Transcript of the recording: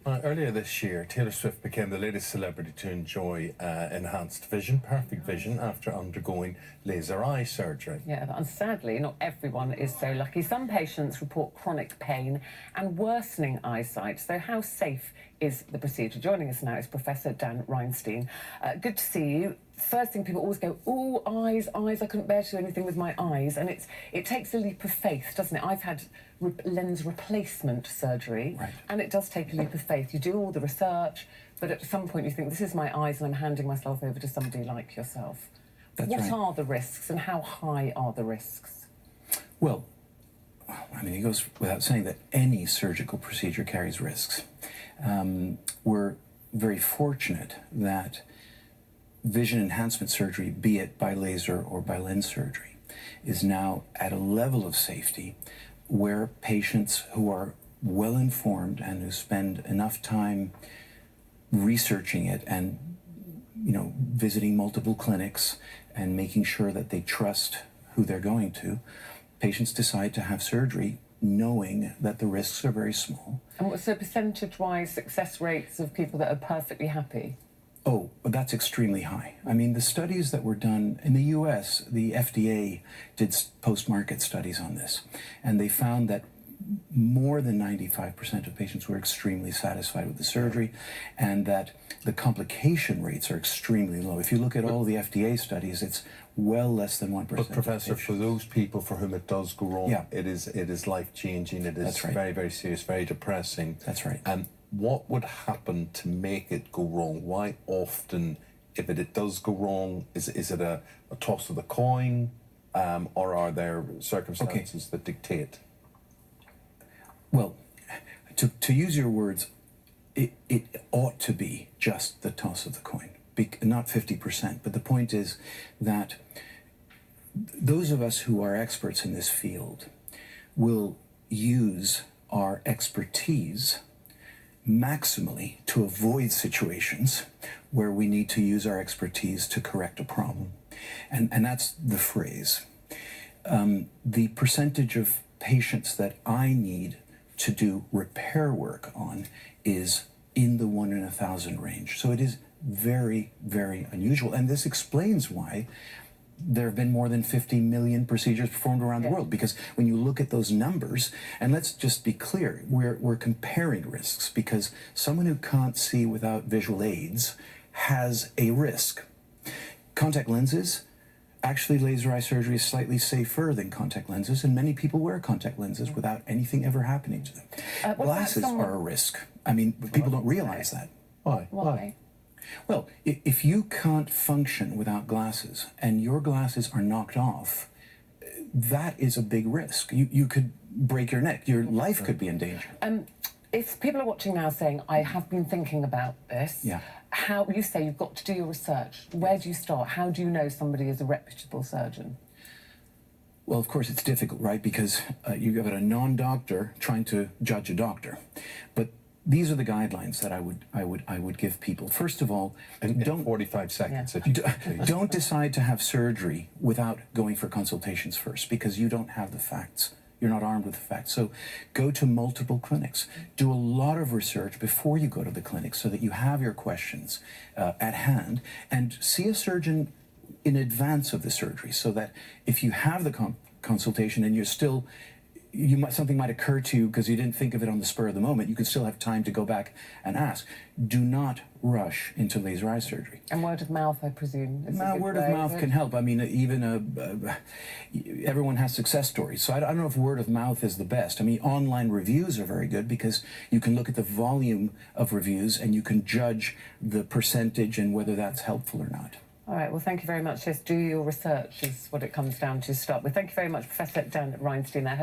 Earlier this year, Taylor Swift became the latest celebrity to enjoy enhanced vision, perfect vision, after undergoing laser eye surgery. Yeah, and sadly, not everyone is so lucky. Some patients report chronic pain and worsening eyesight. So how safe is the procedure? Joining us now is Professor Dan Reinstein. Good to see you. First thing people always go, oh, eyes, I couldn't bear to do anything with my eyes. And it takes a leap of faith, doesn't it? I've had lens replacement surgery, right, and it does take a leap of faith. You do all the research, but at some point you think, this is my eyes and I'm handing myself over to somebody like yourself. That's what right. are the risks and how high are the risks? Well, I mean, it goes without saying that any surgical procedure carries risks. We're very fortunate that vision enhancement surgery, be it by laser or by lens surgery, is now at a level of safety where patients who are well informed and who spend enough time researching it and, you know, visiting multiple clinics and making sure that they trust who they're going to, patients decide to have surgery knowing that the risks are very small. And what's the percentage-wise success rates of people that are perfectly happy? Oh, that's extremely high. I mean, the studies that were done in the US, the FDA did post-market studies on this, and they found that more than 95% of patients were extremely satisfied with the surgery, and that the complication rates are extremely low. If you look at all the FDA studies, it's well less than 1%. But Professor, for those people for whom it does go wrong, yeah, it is life-changing, it is that's right, very, very serious, very depressing. That's right. And what would happen to make it go wrong? Why often, if it does go wrong, is it a toss of the coin, or are there circumstances that dictate? Well, to use your words, it ought to be just the toss of the coin, not 50%. But the point is that those of us who are experts in this field will use our expertise maximally to avoid situations where we need to use our expertise to correct a problem. And that's the phrase. The percentage of patients that I need to do repair work on is in the 1 in 1,000 range. So it is very, very unusual. And this explains why there have been more than 50 million procedures performed around the world, because when you look at those numbers, and let's just be clear, we're comparing risks, because someone who can't see without visual aids has a risk. Contact lenses, actually laser eye surgery is slightly safer than contact lenses, and many people wear contact lenses without anything ever happening to them. Glasses are a risk. I mean, people don't realize that. Why? Well, if you can't function without glasses and your glasses are knocked off, that is a big risk. You could break your neck. Your life could be in danger. If people are watching now saying, I have been thinking about this, yeah, how you say you've got to do your research. Where do you start? How do you know somebody is a reputable surgeon? Well, of course, it's difficult, right? Because you've got a non-doctor trying to judge a doctor. But these are the guidelines that I would give people. First of all, don't 45 seconds. Don't decide to have surgery without going for consultations first, because you don't have the facts. You're not armed with the facts. So go to multiple clinics. Do a lot of research before you go to the clinic so that you have your questions at hand, and see a surgeon in advance of the surgery, so that if you have the consultation and you're still, something might occur to you because you didn't think of it on the spur of the moment, you can still have time to go back and ask. Do not rush into laser eye surgery. And word of mouth, I presume. Word of mouth can help. I mean, even everyone has success stories. So I don't know if word of mouth is the best. I mean, online reviews are very good because you can look at the volume of reviews and you can judge the percentage and whether that's helpful or not. All right, well, thank you very much. Yes, do your research is what it comes down to start with. Thank you very much, Professor Dan Reinstein there.